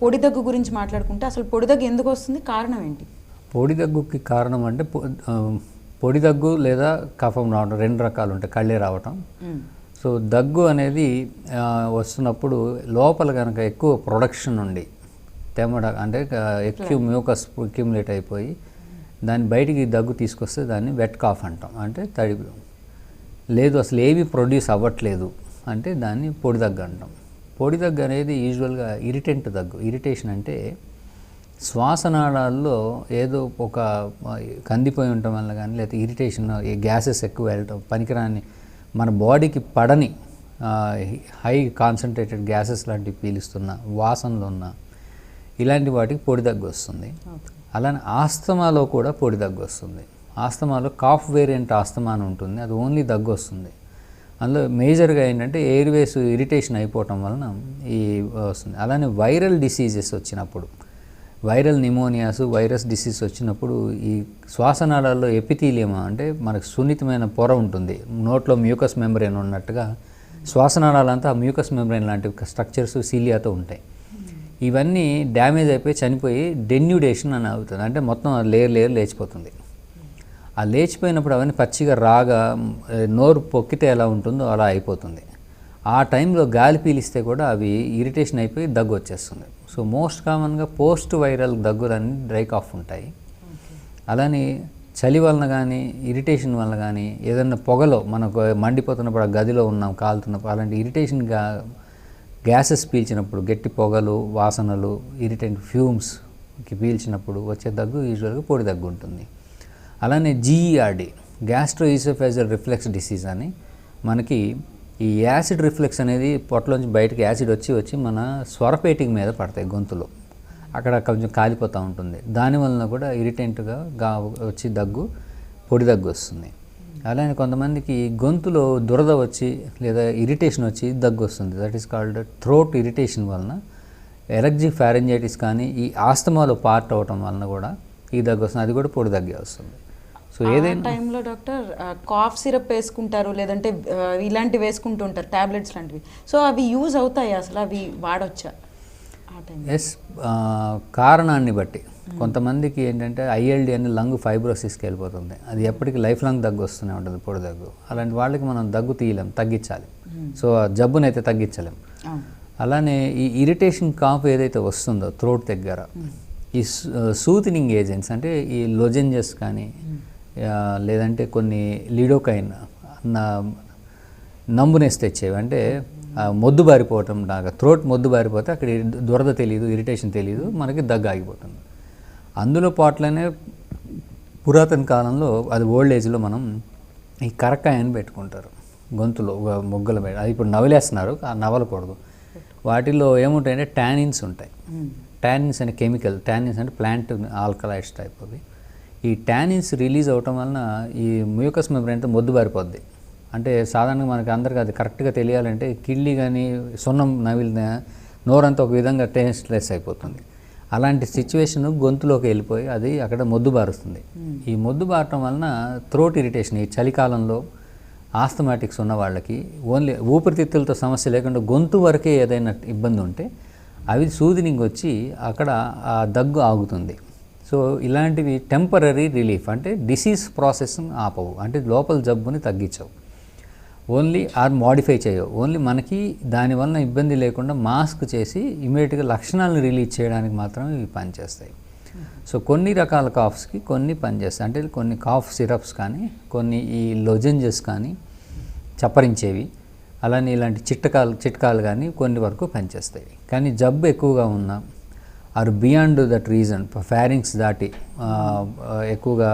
పొడి దగ్గు గురించి మాట్లాడుకుంటే అసలు పొడి దగ్గు ఎందుకు వస్తుంది, కారణం ఏంటి? పొడి దగ్గుకి కారణం అంటే పొడి దగ్గు లేదా కఫం రావడం, రెండు రకాలు ఉంటాయి. కళ్ళే రావటం. సో దగ్గు అనేది వస్తున్నప్పుడు లోపల కనుక ఎక్కువ ప్రొడక్షన్ ఉండి తెమ్మడ అంటే ఎక్కువ మ్యూకస్ అక్యుములేట్ అయిపోయి దాన్ని బయటికి దగ్గు తీసుకొస్తే దాన్ని వెట్ కాఫ్ అంటాం. అంటే తడి లేదు, అసలు ఏవి ప్రొడ్యూస్ అవ్వట్లేదు అంటే దాన్ని పొడి దగ్గు అంటాం. పొడి దగ్గు అనేది యూజువల్గా ఇరిటెంట్ దగ్గు. ఇరిటేషన్ అంటే శ్వాసనాళాల్లో ఏదో ఒక కందిపోయి ఉండటం వల్ల కానీ, లేకపోతే ఇరిటేషన్, గ్యాసెస్ ఎక్కువ వెళ్ళటం, పనికిరాని మన బాడీకి పడని హై కాన్సన్ట్రేటెడ్ గ్యాసెస్ లాంటివి పీలుస్తున్న, వాసనలు ఉన్న ఇలాంటి వాటికి పొడి దగ్గు వస్తుంది. అలానే ఆస్తమాలో కూడా పొడి దగ్గు వస్తుంది. ఆస్తమాలో కాఫ్ వేరియంట్ ఆస్తమా అని ఉంటుంది, అది ఓన్లీ దగ్గు వస్తుంది. అందులో మేజర్గా ఏంటంటే ఎయిర్వేస్ ఇరిటేషన్ అయిపోవటం వలన ఈ వస్తుంది. అలానే వైరల్ డిసీజెస్ వచ్చినప్పుడు, వైరల్ నిమోనియాస్, వైరస్ డిసీజ్ వచ్చినప్పుడు ఈ శ్వాసనాళాల్లో ఎపిథీలియం అంటే మనకు సున్నితమైన పొర ఉంటుంది, నోట్లో మ్యూకస్ మెంబ్రేన్ ఉన్నట్టుగా శ్వాసనాళాలంతా ఆ మ్యూకస్ మెంబ్రేన్ లాంటి స్ట్రక్చర్స్ సీలియాతో ఉంటాయి. ఇవన్నీ డ్యామేజ్ అయిపోయి చనిపోయి డెన్యూడేషన్ అని అవుతుంది. అంటే మొత్తం లేయర్ లేచిపోతుంది. ఆ లేచిపోయినప్పుడు అవన్నీ పచ్చిగా రాగా నోరు పొక్కితే ఎలా ఉంటుందో అలా అయిపోతుంది. ఆ టైంలో గాలి పీలిస్తే కూడా అవి ఇరిటేషన్ అయిపోయి దగ్గు వచ్చేస్తుంది. సో మోస్ట్ కామన్గా పోస్ట్ వైరల్ దగ్గులన్నీ డ్రై కాఫ్ ఉంటాయి. అలానే చలి వలన కానీ, ఇరిటేషన్ వలన కానీ, ఏదన్నా పొగలో మనకు మండిపోతున్నప్పుడు ఆ గదిలో ఉన్నాం కాలుతున్నప్పుడు అలాంటి ఇరిటేషన్గా గ్యాసెస్ పీల్చినప్పుడు, గట్టి పొగలు, వాసనలు, ఇరిటెంట్ ఫ్యూమ్స్కి పీల్చినప్పుడు వచ్చే దగ్గు యూజువల్గా పొడి దగ్గు ఉంటుంది. అలానే జీఈఆర్డి, గ్యాస్ట్రోఈసోఫేజియల్ రిఫ్లెక్స్ డిసీజ్ అని మనకి ఈ యాసిడ్ రిఫ్లెక్స్ అనేది పొట్టలోంచి బయటకు యాసిడ్ వచ్చి మన స్వరపేటిక మీద పడతాయి, గొంతులో అక్కడ కొంచెం కాలిపోతూ ఉంటుంది. దానివలన కూడా ఇరిటెంట్గా వచ్చి దగ్గు, పొడి దగ్గు వస్తుంది. అలానే కొంతమందికి గొంతులో దురద వచ్చి లేదా ఇరిటేషన్ వచ్చి దగ్గు వస్తుంది. That is called throat irritation వలన ఎలర్జిక్ ఫ్యారెంజైటిస్ కానీ ఈ ఆస్తమాలో పార్ట్ అవటం వలన కూడా ఈ దగ్గు వస్తుంది. అది కూడా పొడి దగ్గే వస్తుంది. సో ఏదైనా టైంలో డాక్టర్ కాఫ్ సిరప్ వేసుకుంటారు, లేదంటే ఇలాంటివి వేసుకుంటూ ఉంటారు, ట్యాబ్లెట్స్ లాంటివి. సో అవి యూజ్ అవుతాయి, అసలు అవి వాడొచ్చా ఆ టైం? ఎస్, కారణాన్ని బట్టి కొంతమందికి ఏంటంటే ఐఎల్డి అని లంగ్ ఫైబ్రోసిస్కి వెళ్ళిపోతుంది. అది ఎప్పటికీ లైఫ్ లాంగ్ దగ్గు వస్తూనే ఉంటుంది, పొడి దగ్గు. అలాంటి వాళ్ళకి మనం దగ్గు తీయలేం, తగ్గించాలి. సో ఆ జబ్బునైతే తగ్గించలేం. అలానే ఈ ఇరిటేషన్ కాఫ్ ఏదైతే వస్తుందో థ్రోట్ దగ్గర, ఈ సూతినింగ్ ఏజెంట్స్ అంటే ఈ లొజెంజెస్ కానీ లేదంటే కొన్ని లిడోకైన్ నంబునెస్ తెచ్చేవి, అంటే మొద్దు బారిపోవటం లాగా, థ్రోట్ మొద్దు బారిపోతే అక్కడ దురద తెలియదు, ఇరిటేషన్ తెలియదు, మనకి దగ్గు ఆగిపోతుంది. అందులో పాటలోనే పురాతన కాలంలో, అది ఓల్డ్ ఏజ్లో మనం ఈ కరక్కాయ అని పెట్టుకుంటారు గొంతులో మొగ్గల మీద. అది ఇప్పుడు నవలేస్తున్నారు, ఆ నవలకూడదు. వాటిల్లో ఏముంటాయంటే టానిన్స్ ఉంటాయి. టానిన్స్ అనే కెమికల్, టానిన్స్ అంటే ప్లాంట్ ఆల్కలైడ్స్ టైప్ అవి. ఈ టానిన్స్ రిలీజ్ అవటం వలన ఈ మ్యూకస్ మెంబ్రేన్తో మొద్దు బారిపోద్ది. అంటే సాధారణంగా మనకి అందరికీ అది కరెక్ట్గా తెలియాలంటే కిళ్ళి కానీ సున్నం నవిలిన నోరంతా ఒక విధంగా టేస్ట్లెస్ అయిపోతుంది. అలాంటి సిచ్యువేషన్ గొంతులోకి వెళ్ళిపోయి అది అక్కడ మొద్దు బారుస్తుంది. ఈ మొద్దు బారటం వలన థ్రోట్ ఇరిటేషన్, ఈ చలికాలంలో ఆస్థమాటిక్స్ ఉన్న వాళ్ళకి ఓన్లీ ఊపిరితిత్తులతో సమస్య లేకుండా గొంతు వరకే ఏదైనా ఇబ్బంది ఉంటే అవి సూదినింగ్ వచ్చి అక్కడ ఆ దగ్గు ఆగుతుంది. సో ఇలాంటివి టెంపరీ రిలీఫ్, అంటే డిసీజ్ ప్రాసెస్ని ఆపవు, అంటే లోపల జబ్బుని తగ్గించవు, ఓన్లీ ఆర్ మోడిఫై చేయవు. ఓన్లీ మనకి దానివల్ల ఇబ్బంది లేకుండా మాస్క్ చేసి ఇమీడియట్గా లక్షణాలను రిలీజ్ చేయడానికి మాత్రమే ఇవి పనిచేస్తాయి. సో కొన్ని రకాల కాఫ్స్కి కొన్ని పనిచేస్తాయి. అంటే కొన్ని కాఫ్ సిరప్స్ కానీ, కొన్ని ఈ లొజెంజెస్ కానీ చప్పరించేవి, అలానే ఇలాంటి చిట్కాలు కానీ కొన్ని వరకు పనిచేస్తాయి. కానీ జబ్బు ఎక్కువగా ఉన్న are beyond that reason, pharynx దాటి ఎక్కువగా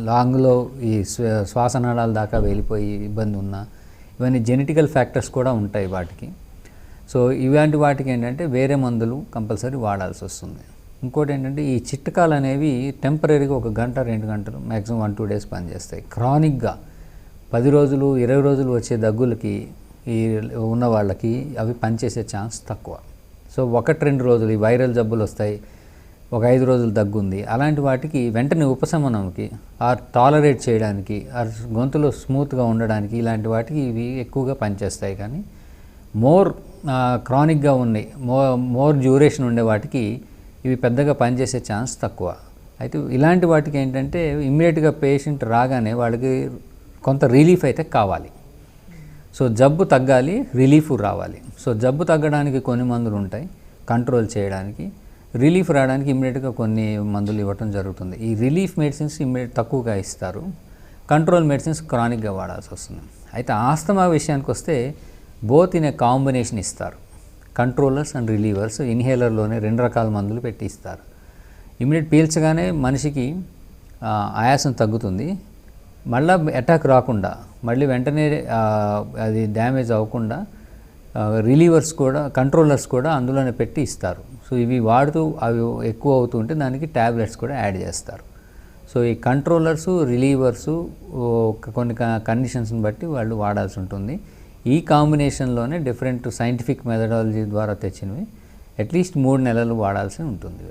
లాంగ్లో ఈ శ్వాసనాళాల దాకా వెళ్ళిపోయి ఇబ్బంది ఉన్న, ఇవన్నీ జెనెటికల్ ఫ్యాక్టర్స్ కూడా ఉంటాయి వాటికి. సో ఇలాంటి వాటికి ఏంటంటే వేరే మందులు కంపల్సరీ వాడాల్సి వస్తుంది. ఇంకోటి ఏంటంటే ఈ చిట్కాలు అనేవి టెంపరీగా 1 గంట 2 గంటలు మ్యాక్సిమం 1-2 డేస్ పనిచేస్తాయి. క్రానిక్గా 10 రోజులు 20 రోజులు వచ్చే దగ్గులకి ఈ ఉన్న వాళ్ళకి అవి పనిచేసే ఛాన్స్ తక్కువ. సో 1-2 రోజులు ఈ వైరల్ జబ్బులు వస్తాయి, ఒక 5 రోజులు దగ్గుంది, అలాంటి వాటికి వెంటనే ఉపశమనంకి ఆర్ టాలరేట్ చేయడానికి ఆర్ గొంతులో స్మూత్గా ఉండడానికి ఇలాంటి వాటికి ఇవి ఎక్కువగా పనిచేస్తాయి. కానీ మోర్ క్రానిక్గా ఉన్నాయి, మోర్ డ్యూరేషన్ ఉండే వాటికి ఇవి పెద్దగా పనిచేసే ఛాన్స్ తక్కువ. అయితే ఇలాంటి వాటికి ఏంటంటే ఇమ్మీడియట్గా పేషెంట్ రాగానే వాళ్ళకి కొంత రిలీఫ్ అయితే కావాలి. సో జబ్బు తగ్గాలి, రిలీఫ్ రావాలి. సో జబ్బు తగ్గడానికి కొన్ని మందులు ఉంటాయి కంట్రోల్ చేయడానికి, రిలీఫ్ రావడానికి ఇమ్మీడియట్గా కొన్ని మందులు ఇవ్వటం జరుగుతుంది. ఈ రిలీఫ్ మెడిసిన్స్ తక్కువగా ఇస్తారు, కంట్రోల్ మెడిసిన్స్ క్రానిక్గా వాడాల్సి వస్తుంది. అయితే ఆస్తమా విషయానికి వస్తే బోత్ ఇన్ ఏ కాంబినేషన్ ఇస్తారు. కంట్రోలర్స్ అండ్ రిలీవర్స్ ఇన్హేలర్లోనే 2 రకాల మందులు పెట్టి ఇస్తారు. ఇమ్మీడియట్ పీల్చగానే మనిషికి ఆయాసం తగ్గుతుంది, మళ్ళీ అటాక్ రాకుండా, మళ్ళీ వెంటనే అది డ్యామేజ్ అవ్వకుండా రిలీవర్స్ కూడా, కంట్రోలర్స్ కూడా అందులోనే పెట్టి ఇస్తారు. సో ఇవి వాడుతూ అవి ఎక్కువ అవుతుంటే దానికి ట్యాబ్లెట్స్ కూడా యాడ్ చేస్తారు. సో ఈ కంట్రోలర్సు, రిలీవర్సు కొన్ని కండిషన్స్ని బట్టి వాళ్ళు వాడాల్సి ఉంటుంది. ఈ కాంబినేషన్లోనే డిఫరెంట్ సైంటిఫిక్ మెథడాలజీ ద్వారా తెచ్చినవి అట్లీస్ట్ 3 నెలలు వాడాల్సి ఉంటుంది.